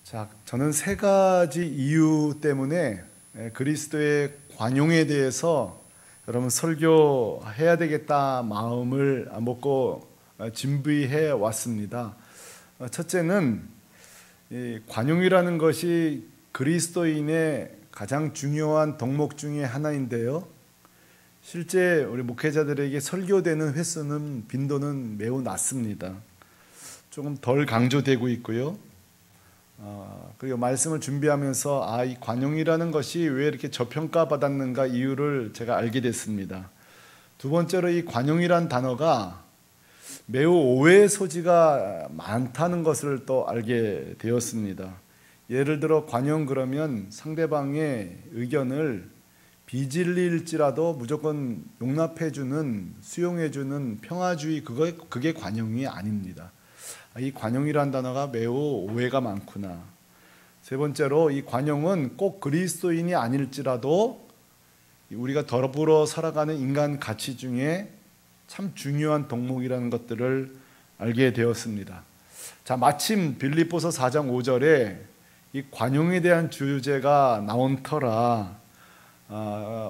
자, 저는 세 가지 이유 때문에 그리스도의 관용에 대해서 여러분 설교해야 되겠다 마음을 먹고 준비해 왔습니다. 첫째는 이 관용이라는 것이 그리스도인의 가장 중요한 덕목 중에 하나인데요. 실제 우리 목회자들에게 설교되는 횟수는 빈도는 매우 낮습니다. 조금 덜 강조되고 있고요. 그리고 말씀을 준비하면서 이 관용이라는 것이 왜 이렇게 저평가받았는가 이유를 제가 알게 됐습니다. 두 번째로 이 관용이란 단어가 매우 오해의 소지가 많다는 것을 또 알게 되었습니다. 예를 들어 관용 그러면 상대방의 의견을 비진리일지라도 무조건 용납해주는, 수용해주는 평화주의, 그게 관용이 아닙니다. 이 관용이란 단어가 매우 오해가 많구나. 세 번째로 이 관용은 꼭 그리스도인이 아닐지라도 우리가 더불어 살아가는 인간 가치 중에 참 중요한 덕목이라는 것들을 알게 되었습니다. 자, 마침 빌립보서 4장 5절에 이 관용에 대한 주제가 나온 터라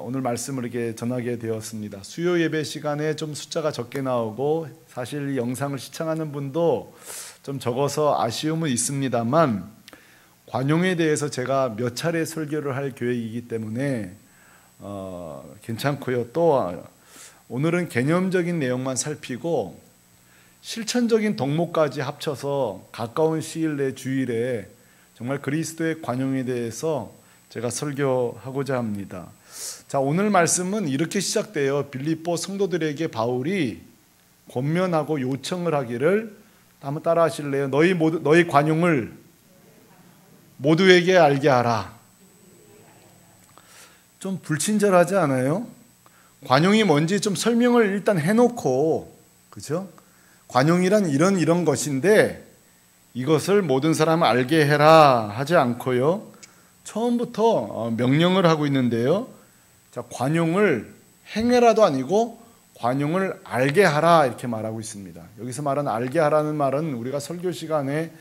오늘 말씀을 이렇게 전하게 되었습니다. 수요 예배 시간에 좀 숫자가 적게 나오고 사실 이 영상을 시청하는 분도 좀 적어서 아쉬움은 있습니다만 관용에 대해서 제가 몇 차례 설교를 할 계획이기 때문에 괜찮고요. 또 오늘은 개념적인 내용만 살피고 실천적인 덕목까지 합쳐서 가까운 시일 내 주일에 정말 그리스도의 관용에 대해서 제가 설교하고자 합니다. 자, 오늘 말씀은 이렇게 시작돼요. 빌립보 성도들에게 바울이 권면하고 요청을 하기를, 한번 따라 하실래요? 너희 관용을 모두에게 알게 하라. 좀 불친절하지 않아요? 관용이 뭔지 좀 설명을 일단 해놓고, 그죠? 관용이란 이런 것인데 이것을 모든 사람을 알게 해라 하지 않고요. 처음부터 명령을 하고 있는데요. 자, 관용을 행해라도 아니고 관용을 알게 하라 이렇게 말하고 있습니다. 여기서 말하는 알게 하라는 말은 우리가 설교 시간에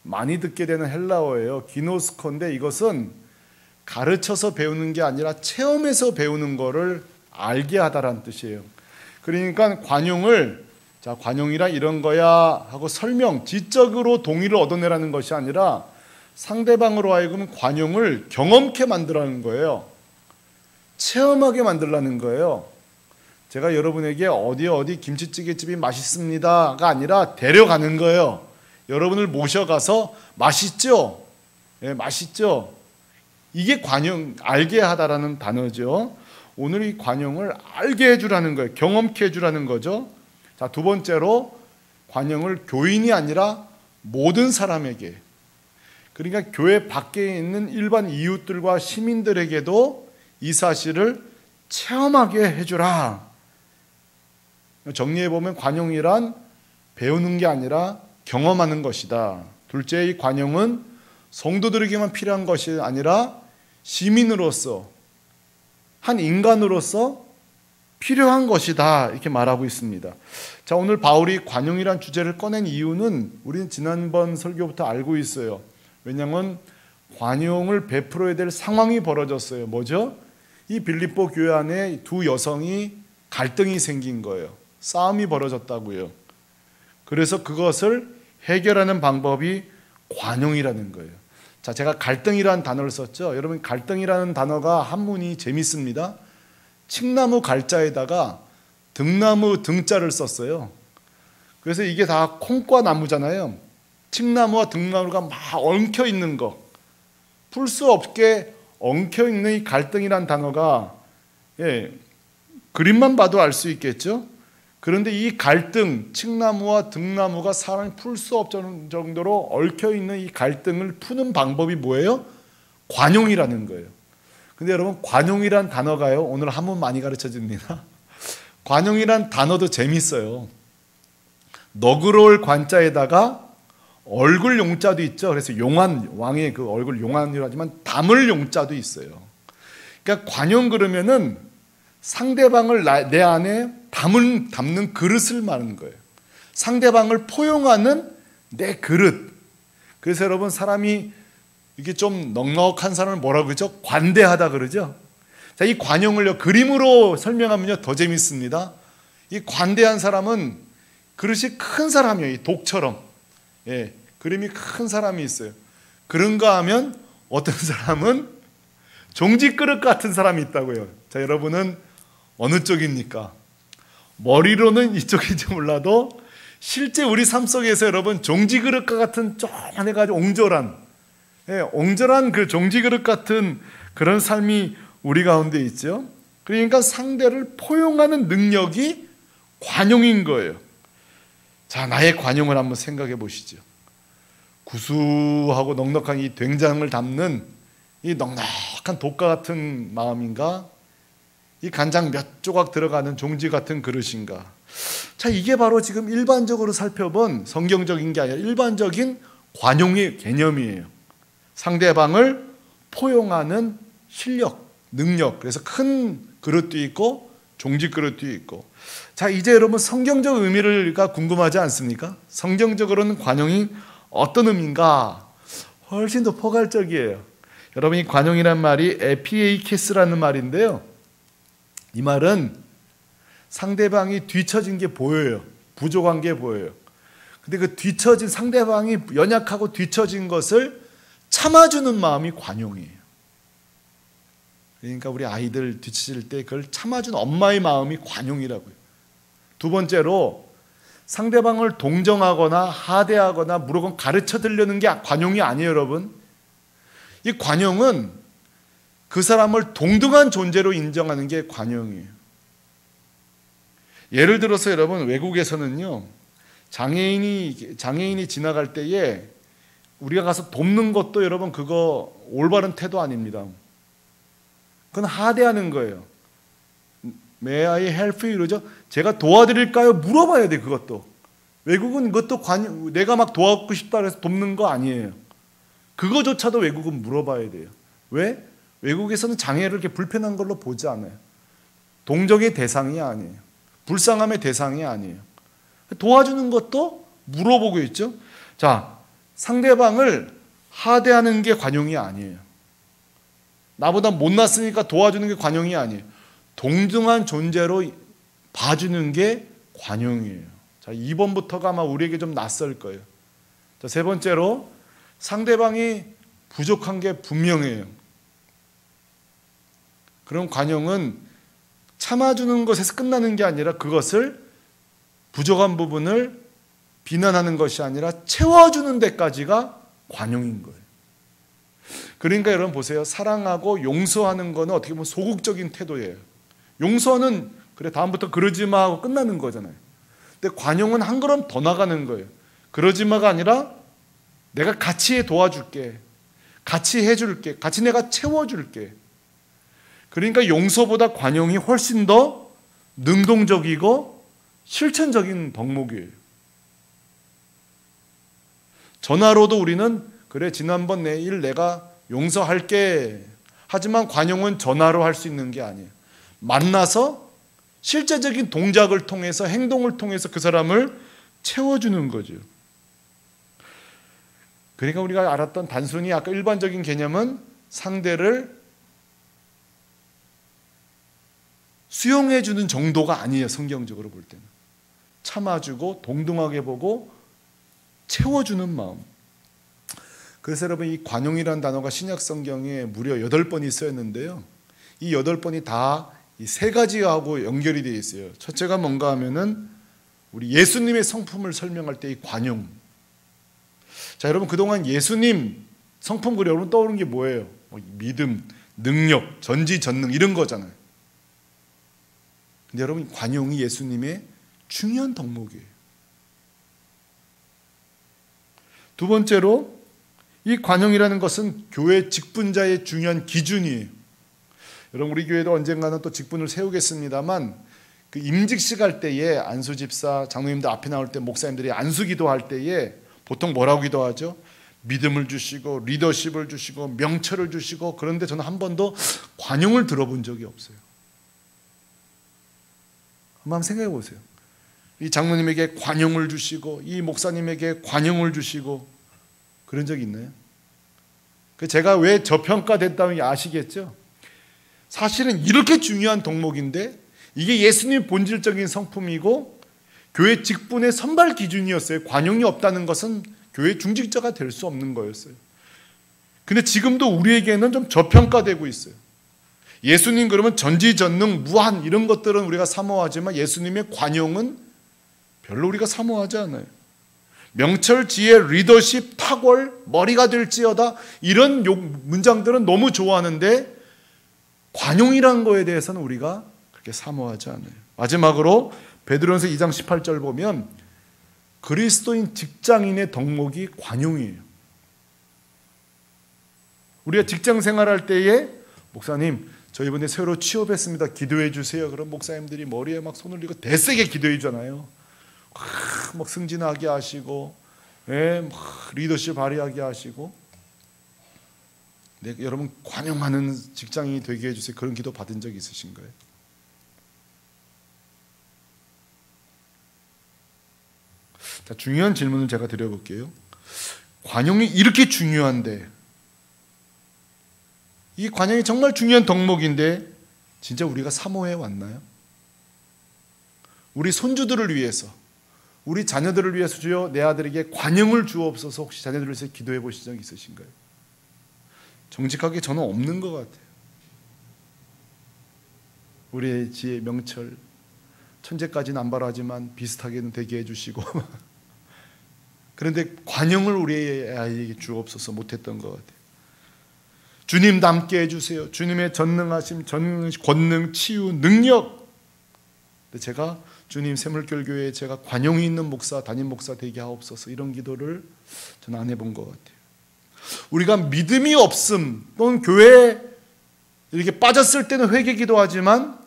많이 듣게 되는 헬라어예요. 기노스코인데 이것은 가르쳐서 배우는 게 아니라 체험해서 배우는 거를 알게 하다라는 뜻이에요. 그러니까 관용을 관용이라 이런 거야 하고 설명, 지적으로 동의를 얻어내라는 것이 아니라 상대방으로 하여금 관용을 경험케 만들라는 거예요. 체험하게 만들라는 거예요. 제가 여러분에게 어디 김치찌개집이 맛있습니다가 아니라 데려가는 거예요. 여러분을 모셔가서 맛있죠? 네, 맛있죠? 이게 관용, 알게 하다라는 단어죠. 오늘 이 관용을 알게 해주라는 거예요. 경험케 해주라는 거죠. 자, 두 번째로 관용을 교인이 아니라 모든 사람에게, 그러니까 교회 밖에 있는 일반 이웃들과 시민들에게도 이 사실을 체험하게 해주라. 정리해보면 관용이란 배우는 게 아니라 경험하는 것이다. 둘째, 이 관용은 성도들에게만 필요한 것이 아니라 시민으로서, 한 인간으로서 필요한 것이다 이렇게 말하고 있습니다. 자, 오늘 바울이 관용이란 주제를 꺼낸 이유는 우리는 지난번 설교부터 알고 있어요. 왜냐하면 관용을 베풀어야 될 상황이 벌어졌어요. 뭐죠? 이 빌립보 교회 안에 두 여성이 갈등이 생긴 거예요. 싸움이 벌어졌다고요. 그래서 그것을 해결하는 방법이 관용이라는 거예요. 자, 제가 갈등이라는 단어를 썼죠. 여러분, 갈등이라는 단어가 한문이 재밌습니다. 칡나무 갈자에다가 등나무 등자를 썼어요. 그래서 이게 다 콩과 나무잖아요. 칡나무와 등나무가 막 엉켜 있는 거, 풀 수 없게 엉켜 있는 이 갈등이란 단어가 그림만 봐도 알 수 있겠죠. 그런데 이 갈등, 칡나무와 등나무가 사람이 풀 수 없는 정도로 얽혀 있는 이 갈등을 푸는 방법이 뭐예요? 관용이라는 거예요. 근데 여러분, 관용이란 단어가요, 오늘 한문 많이 가르쳐 줍니다. 관용이란 단어도 재밌어요. 너그러울 관자에다가 얼굴 용자도 있죠. 그래서 용한, 왕의 그 얼굴 용한이라고 하지만 담을 용자도 있어요. 그러니까 관용 그러면은 상대방을 내 안에 담는 그릇을 말하는 거예요. 상대방을 포용하는 내 그릇. 그래서 여러분, 사람이 이게 좀 넉넉한 사람을 뭐라 그러죠? 관대하다 그러죠. 자, 이 관용을요 그림으로 설명하면요 더 재밌습니다. 이 관대한 사람은 그릇이 큰 사람이에요. 이 독처럼. 예, 그림이 큰 사람이 있어요. 그런가 하면 어떤 사람은 종지 그릇 같은 사람이 있다고요. 자, 여러분은 어느 쪽입니까? 머리로는 이쪽인지 몰라도 실제 우리 삶 속에서 여러분 종지 그릇과 같은 쪼만해가지고 옹졸한, 예, 옹졸한 그 종지 그릇 같은 그런 삶이 우리 가운데 있죠. 그러니까 상대를 포용하는 능력이 관용인 거예요. 자, 나의 관용을 한번 생각해 보시죠. 구수하고 넉넉한 이 된장을 담는 이 넉넉한 독과 같은 마음인가? 이 간장 몇 조각 들어가는 종지 같은 그릇인가? 자, 이게 바로 지금 일반적으로 살펴본 성경적인 게 아니라 일반적인 관용의 개념이에요. 상대방을 포용하는 실력, 능력. 그래서 큰 그릇도 있고 종지 그릇도 있고. 자, 이제 여러분 성경적 의미가 궁금하지 않습니까? 성경적으로는 관용이 어떤 의미인가? 훨씬 더 포괄적이에요. 여러분, 이 관용이란 말이 에피에이케스라는 말인데요. 이 말은 상대방이 뒤처진 게 보여요. 부족한 게 보여요. 근데 그 뒤처진, 상대방이 연약하고 뒤처진 것을 참아주는 마음이 관용이에요. 그러니까 우리 아이들 뒤처질 때 그걸 참아주는 엄마의 마음이 관용이라고요. 두 번째로 상대방을 동정하거나 하대하거나 무조건 가르쳐 드리려는 게 관용이 아니에요, 여러분. 이 관용은 그 사람을 동등한 존재로 인정하는 게 관용이에요. 예를 들어서 여러분, 외국에서는요, 장애인이 지나갈 때에 우리가 가서 돕는 것도 여러분 그거 올바른 태도 아닙니다. 그건 하대하는 거예요. May I help you? 이러죠. 제가 도와드릴까요? 물어봐야 돼, 그것도. 외국은 그것도 내가 막 도와주고 싶다 그래서 돕는 거 아니에요. 그거조차도 외국은 물어봐야 돼요. 왜? 외국에서는 장애를 이렇게 불편한 걸로 보지 않아요. 동정의 대상이 아니에요. 불쌍함의 대상이 아니에요. 도와주는 것도 물어보고 있죠. 자, 상대방을 하대하는 게 관용이 아니에요. 나보다 못났으니까 도와주는 게 관용이 아니에요. 동등한 존재로 봐주는 게 관용이에요. 자, 2번부터가 아마 우리에게 좀 낯설 거예요. 자, 세 번째로 상대방이 부족한 게 분명해요. 그럼 관용은 참아주는 것에서 끝나는 게 아니라 그것을 부족한 부분을 비난하는 것이 아니라 채워주는 데까지가 관용인 거예요. 그러니까 여러분 보세요. 사랑하고 용서하는 거는 어떻게 보면 소극적인 태도예요. 용서는 그래 다음부터 그러지 마 하고 끝나는 거잖아요. 근데 관용은 한 걸음 더 나가는 거예요. 그러지 마가 아니라 내가 같이 도와줄게. 같이 해줄게. 같이 내가 채워줄게. 그러니까 용서보다 관용이 훨씬 더 능동적이고 실천적인 덕목이에요. 전화로도 우리는 그래 지난번 내 일 내가 용서할게. 하지만 관용은 전화로 할 수 있는 게 아니에요. 만나서 실제적인 동작을 통해서 행동을 통해서 그 사람을 채워주는 거죠. 그러니까 우리가 알았던 단순히 아까 일반적인 개념은 상대를 수용해주는 정도가 아니에요. 성경적으로 볼 때는. 참아주고 동등하게 보고 채워주는 마음. 그래서 여러분 이 관용이라는 단어가 신약 성경에 무려 8번이 쓰였는데요. 이 8번이 다 이 3가지하고 연결이 되어 있어요. 첫째가 뭔가 하면은 우리 예수님의 성품을 설명할 때 이 관용. 자, 여러분 그동안 예수님 성품을 여러분 떠오르는 게 뭐예요? 믿음, 능력, 전지전능 이런 거잖아요. 근데 여러분 관용이 예수님의 중요한 덕목이에요. 두 번째로 이 관용이라는 것은 교회 직분자의 중요한 기준이에요. 여러분 우리 교회도 언젠가는 또 직분을 세우겠습니다만 그 임직식 할 때에 안수 집사, 장로님들 앞에 나올 때 목사님들이 안수 기도할 때에 보통 뭐라고 기도하죠? 믿음을 주시고 리더십을 주시고 명철을 주시고. 그런데 저는 한 번도 관용을 들어본 적이 없어요. 한번 생각해 보세요. 이 장로님에게 관용을 주시고 이 목사님에게 관용을 주시고 그런 적이 있나요? 제가 왜 저평가됐다는 게 아시겠죠? 사실은 이렇게 중요한 덕목인데 이게 예수님의 본질적인 성품이고 교회 직분의 선발 기준이었어요. 관용이 없다는 것은 교회 중직자가 될 수 없는 거였어요. 근데 지금도 우리에게는 좀 저평가되고 있어요. 예수님 그러면 전지전능, 무한 이런 것들은 우리가 사모하지만 예수님의 관용은 별로 우리가 사모하지 않아요. 명철, 지혜, 리더십, 탁월, 머리가 될지어다 이런 문장들은 너무 좋아하는데 관용이라는 거에 대해서는 우리가 그렇게 사모하지 않아요. 마지막으로 베드로전서 2장 18절 보면 그리스도인 직장인의 덕목이 관용이에요. 우리가 직장 생활할 때에 목사님 저 이번에 새로 취업했습니다. 기도해 주세요. 그럼 목사님들이 머리에 막 손을 올리고 대세게 기도해 주잖아요. 막 승진하게 하시고 막 리더십 발휘하게 하시고 여러분 관용하는 직장인이 되게 해주세요. 그런 기도 받은 적 있으신가요? 자, 중요한 질문을 제가 드려볼게요. 관용이 이렇게 중요한데 이 관용이 정말 중요한 덕목인데 진짜 우리가 사모해 왔나요? 우리 손주들을 위해서 우리 자녀들을 위해서 주여 내 아들에게 관용을 주옵소서 혹시 자녀들을 위해서 기도해 보신 적 있으신가요? 정직하게 저는 없는 것 같아요. 우리의 지혜, 명철, 천재까지는 안 바라지만 비슷하게는 되게 해주시고 그런데 관용을 우리 아이에게 주옵소서 못했던 것 같아요. 주님 닮게 해주세요. 주님의 전능하심, 권능, 치유, 능력. 제가 주님 샘물결교회에 제가 관용이 있는 목사, 담임 목사 되게 하옵소서 이런 기도를 저는 안 해본 것 같아요. 우리가 믿음이 없음 또는 교회에 이렇게 빠졌을 때는 회개 기도하지만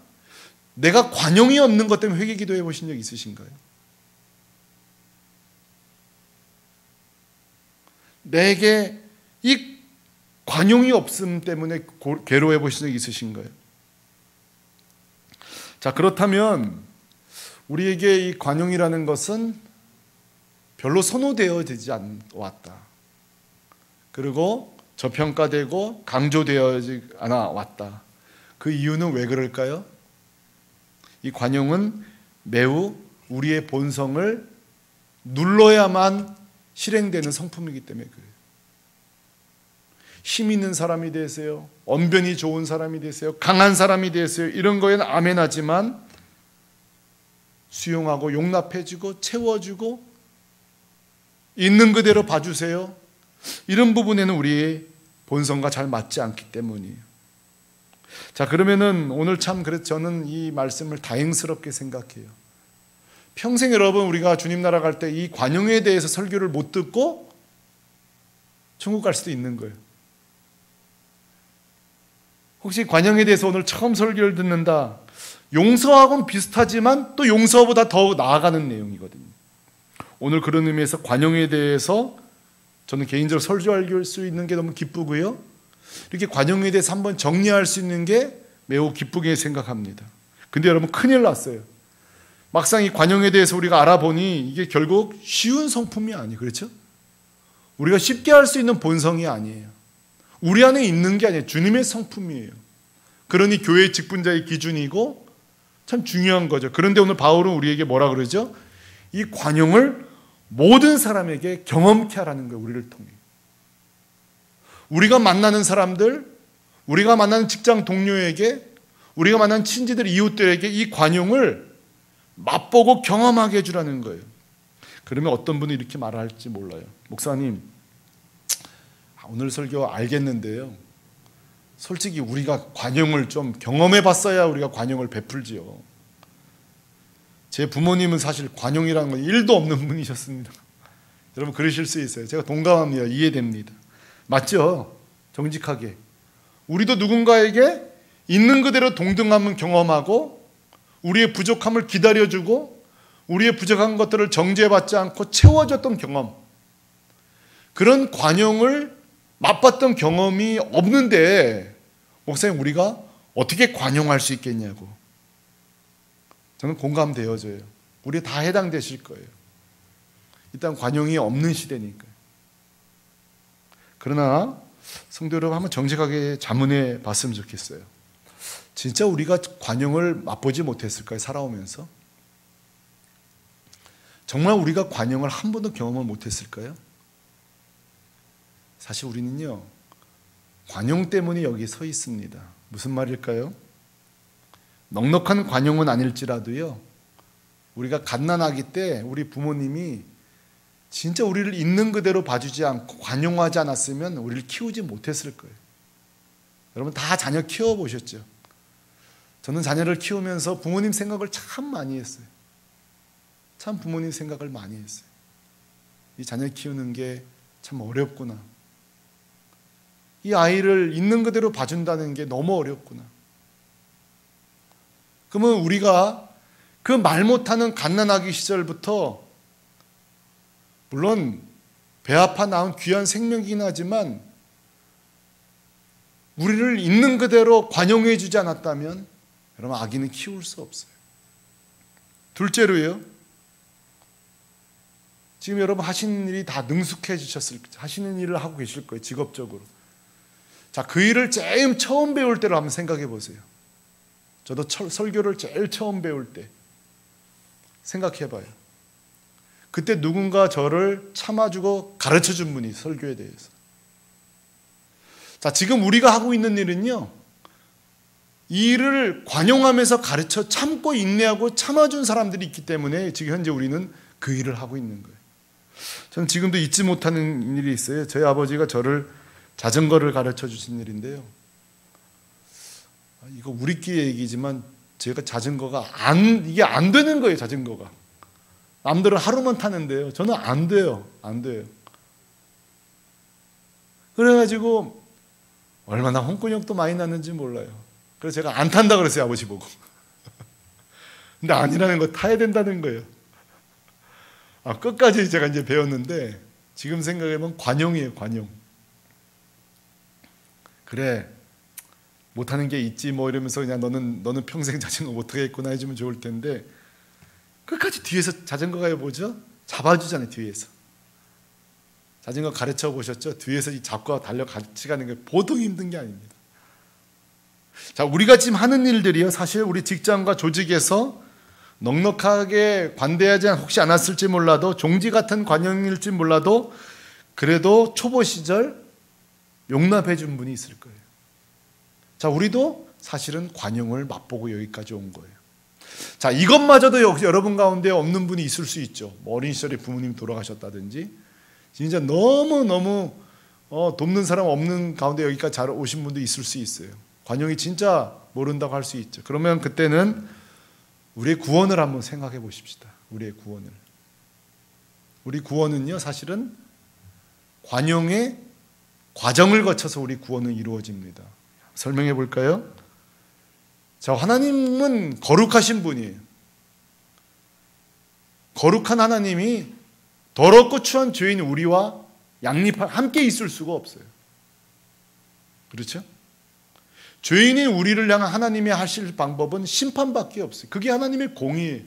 내가 관용이 없는 것 때문에 회개 기도해 보신 적 있으신가요? 내게 이 관용이 없음 때문에 괴로워해 보신 적 있으신가요? 자, 그렇다면 우리에게 이 관용이라는 것은 별로 선호되어지지 않았다. 그리고 저평가되고 강조되어지지 않아 왔다. 그 이유는 왜 그럴까요? 이 관용은 매우 우리의 본성을 눌러야만 실행되는 성품이기 때문에 그래요. 힘 있는 사람이 되세요. 언변이 좋은 사람이 되세요. 강한 사람이 되세요. 이런 거에는 아멘하지만 수용하고 용납해주고 채워주고 있는 그대로 봐주세요. 이런 부분에는 우리의 본성과 잘 맞지 않기 때문이에요. 자, 그러면은 오늘 참 그래서 저는 이 말씀을 다행스럽게 생각해요. 평생 여러분 우리가 주님 나라 갈 때 이 관용에 대해서 설교를 못 듣고 천국 갈 수도 있는 거예요. 혹시 관용에 대해서 오늘 처음 설교를 듣는다. 용서하고는 비슷하지만 또 용서보다 더 나아가는 내용이거든요. 오늘 그런 의미에서 관용에 대해서 저는 개인적으로 설교할 수 있는 게 너무 기쁘고요. 이렇게 관용에 대해서 한번 정리할 수 있는 게 매우 기쁘게 생각합니다. 근데 여러분 큰일 났어요. 막상 이 관용에 대해서 우리가 알아보니 이게 결국 쉬운 성품이 아니에요. 그렇죠? 우리가 쉽게 할 수 있는 본성이 아니에요. 우리 안에 있는 게 아니에요. 주님의 성품이에요. 그러니 교회의 직분자의 기준이고 참 중요한 거죠. 그런데 오늘 바울은 우리에게 뭐라 그러죠? 이 관용을 모든 사람에게 경험케 하라는 거예요. 우리를 통해. 우리가 만나는 사람들, 우리가 만나는 직장 동료에게, 우리가 만나는 친지들, 이웃들에게 이 관용을 맛보고 경험하게 해주라는 거예요. 그러면 어떤 분이 이렇게 말할지 몰라요. 목사님, 오늘 설교 알겠는데요. 솔직히 우리가 관용을 좀 경험해 봤어야 우리가 관용을 베풀지요. 제 부모님은 사실 관용이라는 건 1도 없는 분이셨습니다. 여러분 그러실 수 있어요. 제가 동감합니다. 이해됩니다. 맞죠? 정직하게. 우리도 누군가에게 있는 그대로 동등함을 경험하고 우리의 부족함을 기다려주고 우리의 부족한 것들을 정죄받지 않고 채워줬던 경험, 그런 관용을 맛봤던 경험이 없는데 목사님 우리가 어떻게 관용할 수 있겠냐고. 저는 공감되어져요. 우리 다 해당되실 거예요. 일단 관용이 없는 시대니까요. 그러나 성도 여러분, 한번 정직하게 자문해 봤으면 좋겠어요. 진짜 우리가 관용을 맛보지 못했을까요? 살아오면서 정말 우리가 관용을 한 번도 경험을 못했을까요? 사실 우리는요, 관용 때문에 여기 서 있습니다. 무슨 말일까요? 넉넉한 관용은 아닐지라도요, 우리가 갓난아기 때 우리 부모님이 진짜 우리를 있는 그대로 봐주지 않고 관용하지 않았으면 우리를 키우지 못했을 거예요. 여러분 다 자녀 키워보셨죠? 저는 자녀를 키우면서 부모님 생각을 참 많이 했어요. 참 부모님 생각을 많이 했어요. 이 자녀 키우는 게 참 어렵구나. 이 아이를 있는 그대로 봐준다는 게 너무 어렵구나. 그러면 우리가 그 말 못하는 갓난아기 시절부터, 물론 배 아파 낳은 귀한 생명이긴 하지만 우리를 있는 그대로 관용해 주지 않았다면 여러분 아기는 키울 수 없어요. 둘째로요, 지금 여러분 하시는 일이 다 능숙해지셨을 거예요. 하시는 일을 하고 계실 거예요. 직업적으로. 자, 그 일을 제일 처음 배울 때로 한번 생각해 보세요. 저도 설교를 제일 처음 배울 때 생각해 봐요. 그때 누군가 저를 참아주고 가르쳐준 분이, 설교에 대해서. 자, 지금 우리가 하고 있는 일은요, 이 일을 관용하면서 가르쳐 참고 인내하고 참아준 사람들이 있기 때문에 지금 현재 우리는 그 일을 하고 있는 거예요. 저는 지금도 잊지 못하는 일이 있어요. 저희 아버지가 저를 자전거를 가르쳐 주신 일인데요, 이거 우리끼리 얘기지만 제가 자전거가 이게 안 되는 거예요. 자전거가 남들은 하루만 타는데요, 저는 안 돼요. 그래가지고 얼마나 홍군형도 많이 났는지 몰라요. 그래서 제가 안 탄다 그랬어요, 아버지 보고. 근데 아니라는 거, 타야 된다는 거예요. 끝까지 제가 이제 배웠는데 지금 생각해보면 관용이에요, 관용. 그래, 못하는 게 있지 뭐 이러면서 그냥 너는 평생 자전거 못하겠구나 해주면 좋을 텐데, 끝까지 뒤에서 자전거가 뭐죠? 잡아주잖아요. 뒤에서 자전거 가르쳐 보셨죠? 뒤에서 잡고 달려 같이 가는 게 보통 힘든 게 아닙니다. 자, 우리가 지금 하는 일들이요, 사실 우리 직장과 조직에서 넉넉하게 관대하지 혹시 않았을지 몰라도, 종지 같은 관용일지 몰라도 그래도 초보 시절 용납해 준 분이 있을 거예요. 자, 우리도 사실은 관용을 맛보고 여기까지 온 거예요. 자, 이것마저도 여러분 가운데 없는 분이 있을 수 있죠. 어린 시절에 부모님 돌아가셨다든지 진짜 너무너무 돕는 사람 없는 가운데 여기까지 잘 오신 분도 있을 수 있어요. 관용이 진짜 모른다고 할 수 있죠. 그러면 그때는 우리의 구원을 한번 생각해 보십시다. 우리의 구원을. 우리 구원은요, 사실은 관용의 과정을 거쳐서 우리 구원은 이루어집니다. 설명해 볼까요? 자, 하나님은 거룩하신 분이에요. 거룩한 하나님이 더럽고 추한 죄인 우리와 함께 있을 수가 없어요. 그렇죠? 죄인인 우리를 향한 하나님이 하실 방법은 심판밖에 없어요. 그게 하나님의 공의예요.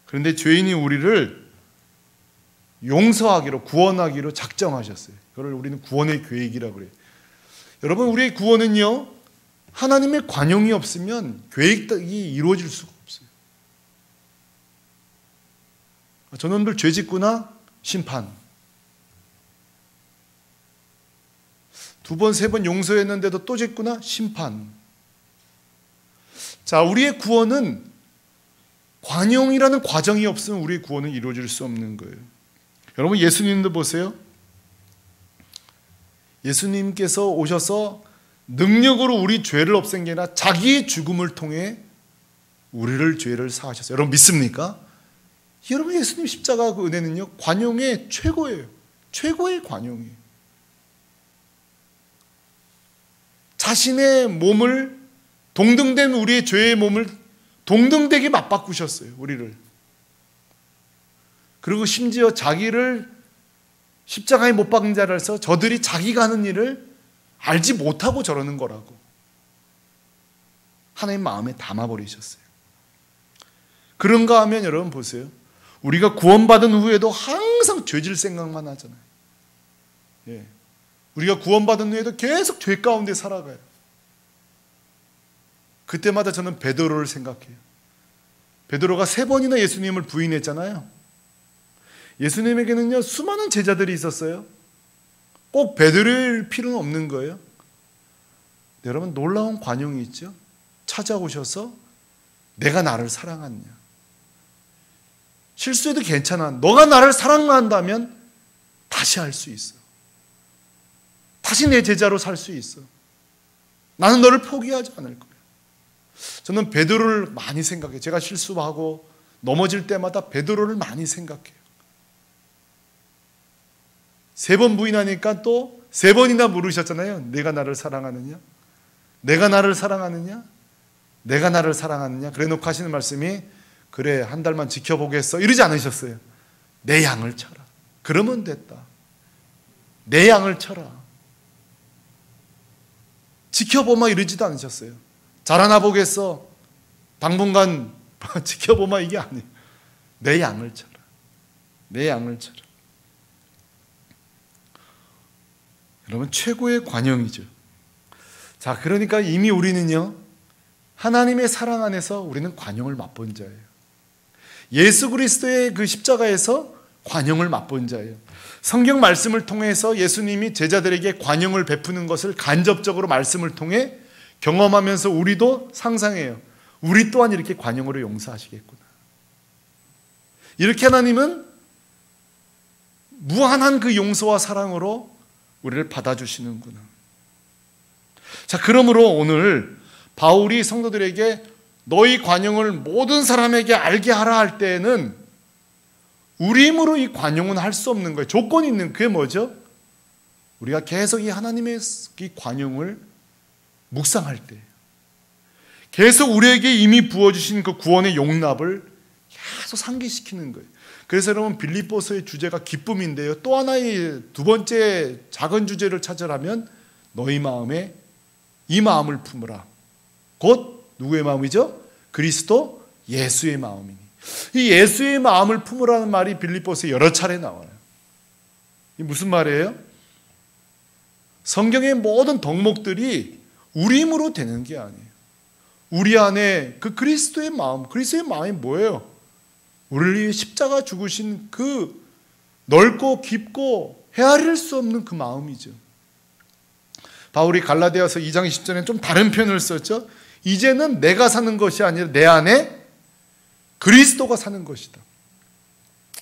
그런데 죄인인 우리를 용서하기로, 구원하기로 작정하셨어요. 그걸 우리는 구원의 계획이라고 그래요. 여러분, 우리의 구원은요, 하나님의 관용이 없으면 계획이 이루어질 수가 없어요. 저놈들 죄 짓구나, 심판. 두 번, 세 번 용서했는데도 또 짓구나, 심판. 자, 우리의 구원은 관용이라는 과정이 없으면 우리의 구원은 이루어질 수 없는 거예요. 여러분, 예수님도 보세요. 예수님께서 오셔서 능력으로 우리 죄를 없앤 게 아니라 자기의 죽음을 통해 우리를 죄를 사하셨어요. 여러분 믿습니까? 여러분, 예수님 십자가 그 은혜는요, 관용의 최고예요. 최고의 관용이에요. 자신의 몸을, 동등된 우리의 죄의 몸을 동등되게 맞바꾸셨어요. 우리를. 그리고 심지어 자기를 십자가에 못 박은 자라서 저들이 자기가 하는 일을 알지 못하고 저러는 거라고 하나님 마음에 담아버리셨어요. 그런가 하면 여러분 보세요. 우리가 구원받은 후에도 항상 죄질 생각만 하잖아요. 예. 우리가 구원받은 후에도 계속 죄 가운데 살아가요. 그때마다 저는 베드로를 생각해요. 베드로가 3번이나 예수님을 부인했잖아요. 예수님에게는요 수많은 제자들이 있었어요. 꼭 베드로일 필요는 없는 거예요. 여러분, 놀라운 관용이 있죠. 찾아오셔서 내가 나를 사랑하느냐, 실수해도 괜찮아, 너가 나를 사랑한다면 다시 할 수 있어, 다시 내 제자로 살 수 있어, 나는 너를 포기하지 않을 거야. 저는 베드로를 많이 생각해요. 제가 실수하고 넘어질 때마다 베드로를 많이 생각해요. 3번 부인하니까 또 3번이나 물으셨잖아요. 내가 나를 사랑하느냐, 내가 나를 사랑하느냐, 내가 나를 사랑하느냐. 그래 놓고 하시는 말씀이, 그래 한 달만 지켜보겠어, 이러지 않으셨어요. 내 양을 쳐라. 그러면 됐다. 내 양을 쳐라. 지켜보마 이러지도 않으셨어요. 잘하나 보겠어, 당분간 지켜보마, 이게 아니에요. 내 양을 쳐라. 내 양을 쳐라. 여러분, 최고의 관용이죠. 자, 그러니까 이미 우리는요 하나님의 사랑 안에서 우리는 관용을 맛본 자예요. 예수 그리스도의 그 십자가에서 관용을 맛본 자예요. 성경 말씀을 통해서 예수님이 제자들에게 관용을 베푸는 것을 간접적으로 말씀을 통해 경험하면서 우리도 상상해요. 우리 또한 이렇게 관용으로 용서하시겠구나. 이렇게 하나님은 무한한 그 용서와 사랑으로 우리를 받아주시는구나. 자, 그러므로 오늘 바울이 성도들에게 너희 관용을 모든 사람에게 알게 하라 할 때에는 우리 힘으로 이 관용은 할 수 없는 거예요. 조건이 있는, 그게 뭐죠? 우리가 계속 이 하나님의 이 관용을 묵상할 때, 계속 우리에게 이미 부어주신 그 구원의 용납을 계속 상기시키는 거예요. 그래서 여러분, 빌립보서의 주제가 기쁨인데요, 또 하나의 두 번째 작은 주제를 찾으라면 너희 마음에 이 마음을 품으라. 곧 누구의 마음이죠? 그리스도 예수의 마음이니. 이 예수의 마음을 품으라는 말이 빌립보서에 여러 차례 나와요. 이게 무슨 말이에요? 성경의 모든 덕목들이 우리 힘으로 되는 게 아니에요. 우리 안에 그 그리스도의 마음이 뭐예요? 우리를 위해 십자가 죽으신 그 넓고 깊고 헤아릴 수 없는 그 마음이죠. 바울이 갈라디아서 2장 20절에 좀 다른 표현을 썼죠. 이제는 내가 사는 것이 아니라 내 안에 그리스도가 사는 것이다.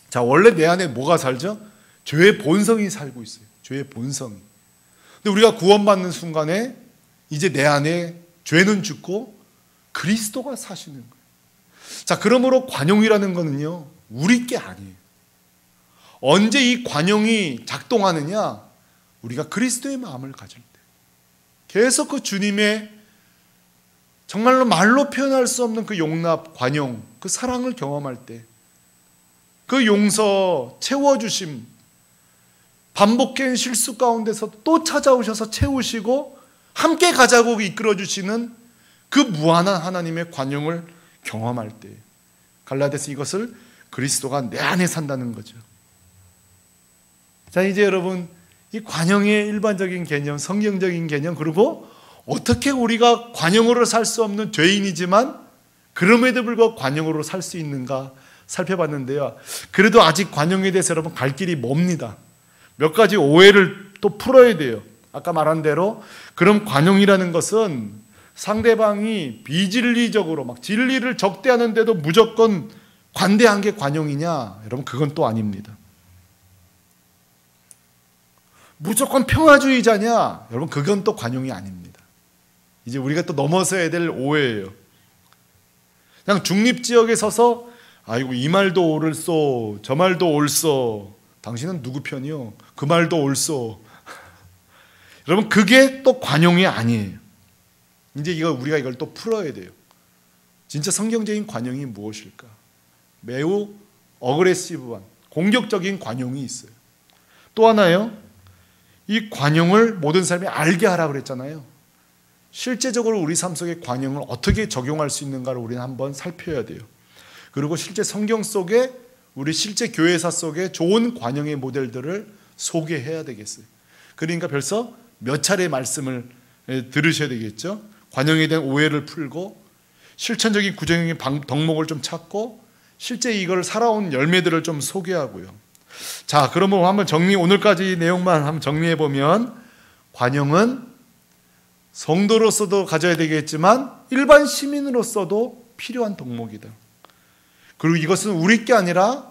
자, 원래 내 안에 뭐가 살죠? 죄의 본성이 살고 있어요. 죄의 본성이. 근데 우리가 구원받는 순간에 이제 내 안에 죄는 죽고 그리스도가 사시는 거예요. 자, 그러므로 관용이라는 거는요, 우리 게 아니에요. 언제 이 관용이 작동하느냐? 우리가 그리스도의 마음을 가질 때, 계속 그 주님의 정말로 말로 표현할 수 없는 그 용납, 관용, 그 사랑을 경험할 때, 그 용서, 채워주심, 반복된 실수 가운데서 또 찾아오셔서 채우시고 함께 가자고 이끌어주시는 그 무한한 하나님의 관용을 경험할 때, 갈라디아서 이것을 그리스도가 내 안에 산다는 거죠. 자, 이제 여러분, 이 관용의 일반적인 개념, 성경적인 개념, 그리고 어떻게 우리가 관용으로 살 수 없는 죄인이지만 그럼에도 불구하고 관용으로 살 수 있는가 살펴봤는데요. 그래도 아직 관용에 대해서 여러분 갈 길이 멉니다. 몇 가지 오해를 또 풀어야 돼요. 아까 말한 대로, 그럼 관용이라는 것은 상대방이 비진리적으로 막 진리를 적대하는데도 무조건 관대한 게 관용이냐? 여러분, 그건 또 아닙니다. 무조건 평화주의자냐? 여러분, 그건 또 관용이 아닙니다. 이제 우리가 또 넘어서야 될 오해예요. 그냥 중립지역에 서서 아이고 이 말도 옳소, 저 말도 옳소. 당신은 누구 편이요? 그 말도 옳소. 여러분, 그게 또 관용이 아니에요. 이제 우리가 이걸 또 풀어야 돼요. 진짜 성경적인 관용이 무엇일까? 매우 어그레시브한, 공격적인 관용이 있어요. 또 하나요, 이 관용을 모든 사람이 알게 하라고 그랬잖아요. 실제적으로 우리 삶 속에 관용을 어떻게 적용할 수 있는가를 우리는 한번 살펴야 돼요. 그리고 실제 성경 속에, 우리 실제 교회사 속에 좋은 관용의 모델들을 소개해야 되겠어요. 그러니까 벌써 몇 차례 말씀을 들으셔야 되겠죠. 관용에 대한 오해를 풀고 실천적인 구정의 덕목을 좀 찾고 실제 이걸 살아온 열매들을 좀 소개하고요. 자, 그러면 한번 오늘까지 내용만 한번 정리해 보면, 관용은 성도로서도 가져야 되겠지만 일반 시민으로서도 필요한 덕목이다. 그리고 이것은 우리 게 아니라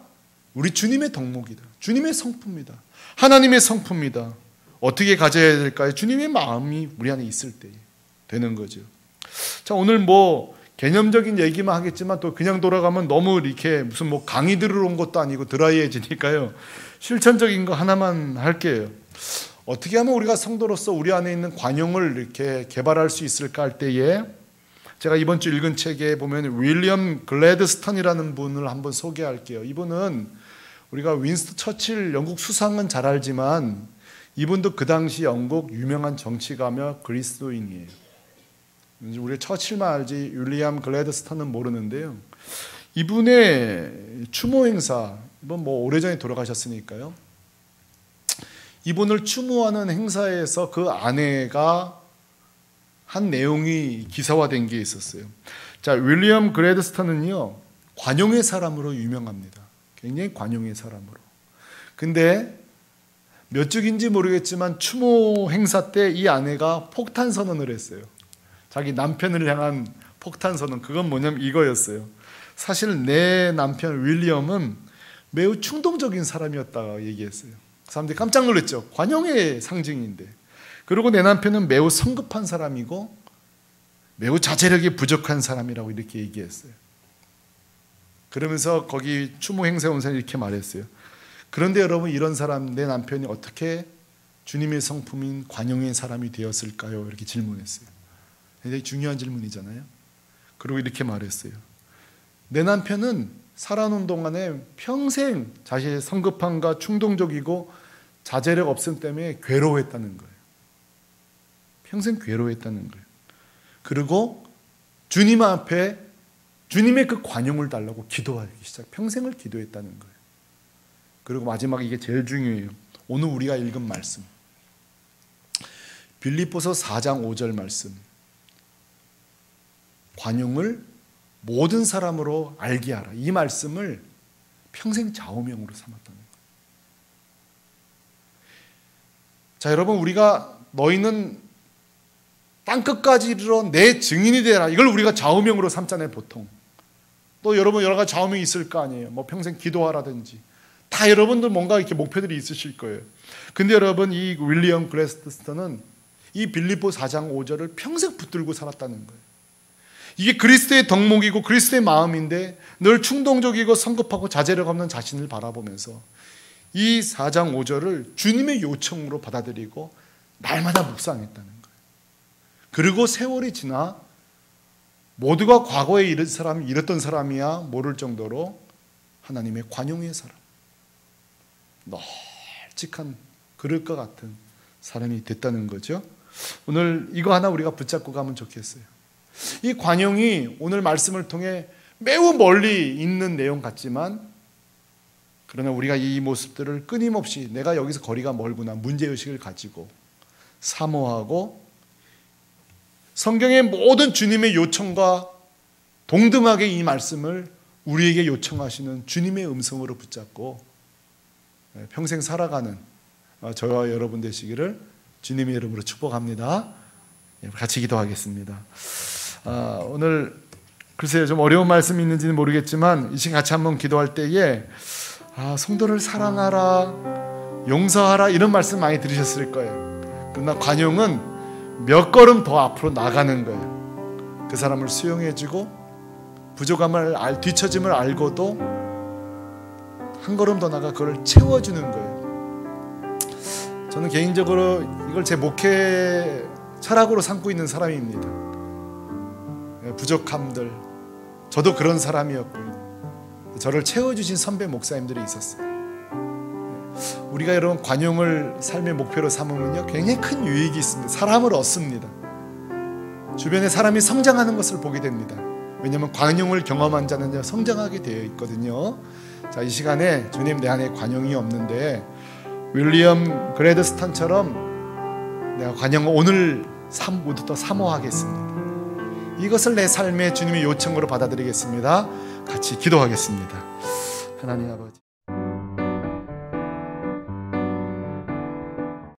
우리 주님의 덕목이다. 주님의 성품이다. 하나님의 성품이다. 어떻게 가져야 될까요? 주님의 마음이 우리 안에 있을 때 되는 거죠. 자, 오늘 개념적인 얘기만 하겠지만 또 그냥 돌아가면 너무 이렇게 무슨 강의 들으러 온 것도 아니고 드라이해지니까요. 실천적인 거 하나만 할게요. 어떻게 하면 우리가 성도로서 우리 안에 있는 관용을 이렇게 개발할 수 있을까 할 때에, 제가 이번 주 읽은 책에 보면 윌리엄 글래드스턴이라는 분을 한번 소개할게요. 이분은 우리가 윈스턴 처칠 영국 수상은 잘 알지만 이분도 그 당시 영국 유명한 정치가며 그리스도인이에요. 우리 처칠만 알지 윌리엄 글래드스턴은 모르는데요. 이분의 추모 행사, 이번 오래전에 돌아가셨으니까요. 이분을 추모하는 행사에서 그 아내가 한 내용이 기사화된 게 있었어요. 자, 윌리엄 글래드스턴은요, 관용의 사람으로 유명합니다. 굉장히 관용의 사람으로. 근데 몇 주인지 모르겠지만 추모 행사 때 이 아내가 폭탄 선언을 했어요. 자기 남편을 향한 폭탄 선언. 그건 뭐냐면 이거였어요. 사실 내 남편 윌리엄은 매우 충동적인 사람이었다고 얘기했어요. 사람들이 깜짝 놀랐죠. 관용의 상징인데. 그리고 내 남편은 매우 성급한 사람이고 매우 자제력이 부족한 사람이라고 이렇게 얘기했어요. 그러면서 거기 추모 행사에 온 사람이 이렇게 말했어요. 그런데 여러분, 이런 사람, 내 남편이 어떻게 주님의 성품인 관용의 사람이 되었을까요? 이렇게 질문했어요. 굉장히 중요한 질문이잖아요. 그리고 이렇게 말했어요. 내 남편은 살아오는 동안에 평생 자신의 성급함과 충동적이고 자제력 없음 때문에 괴로워했다는 거예요. 평생 괴로워했다는 거예요. 그리고 주님 앞에 주님의 그 관용을 달라고 기도하기 시작. 평생을 기도했다는 거예요. 그리고 마지막, 이게 제일 중요해요. 오늘 우리가 읽은 말씀, 빌립보서 4장 5절 말씀. 관용을 모든 사람으로 알게 하라. 이 말씀을 평생 좌우명으로 삼았다는 거예요. 자, 여러분, 우리가 너희는 땅끝까지 이르러 내 증인이 되라. 이걸 우리가 좌우명으로 삼잖아요, 보통. 또 여러분 여러 가지 좌우명이 있을 거 아니에요. 평생 기도하라든지. 다 여러분들 뭔가 이렇게 목표들이 있으실 거예요. 근데 여러분, 이 윌리엄 글래드스턴은 이 빌립보 4장 5절을 평생 붙들고 살았다는 거예요. 이게 그리스도의 덕목이고 그리스도의 마음인데 늘 충동적이고 성급하고 자제력 없는 자신을 바라보면서 이 4장 5절을 주님의 요청으로 받아들이고 날마다 묵상했다는 거예요. 그리고 세월이 지나 모두가 과거에 이랬던 사람이야 모를 정도로 하나님의 관용의 사람, 널찍한 그릇과 같은 사람이 됐다는 거죠. 오늘 이거 하나 우리가 붙잡고 가면 좋겠어요. 이 관용이 오늘 말씀을 통해 매우 멀리 있는 내용 같지만, 그러나 우리가 이 모습들을 끊임없이 내가 여기서 거리가 멀구나 문제의식을 가지고 사모하고 성경의 모든 주님의 요청과 동등하게 이 말씀을 우리에게 요청하시는 주님의 음성으로 붙잡고 평생 살아가는 저와 여러분 되시기를 주님의 이름으로 축복합니다. 같이 기도하겠습니다. 오늘 글쎄요, 좀 어려운 말씀이 있는지는 모르겠지만 이 시간 같이 한번 기도할 때에 성도를 사랑하라, 용서하라 이런 말씀 많이 들으셨을 거예요. 그러나 관용은 몇 걸음 더 앞으로 나가는 거예요. 그 사람을 수용해주고 부족함을 뒤처짐을 알고도 한 걸음 더 나가 그걸 채워주는 거예요. 저는 개인적으로 이걸 제 목회 철학으로 삼고 있는 사람입니다. 부족함들, 저도 그런 사람이었고요. 저를 채워주신 선배 목사님들이 있었어요. 우리가 여러분 관용을 삶의 목표로 삼으면요 굉장히 큰 유익이 있습니다. 사람을 얻습니다. 주변에 사람이 성장하는 것을 보게 됩니다. 왜냐하면 관용을 경험한 자는 성장하게 되어 있거든요. 자, 이 시간에 주님 내 안에 관용이 없는데 윌리엄 글래드스턴처럼 내가 관용을 오늘 삶부터 사모하겠습니다. 이것을 내 삶의 주님의 요청으로 받아들이겠습니다. 같이 기도하겠습니다. 하나님 아버지,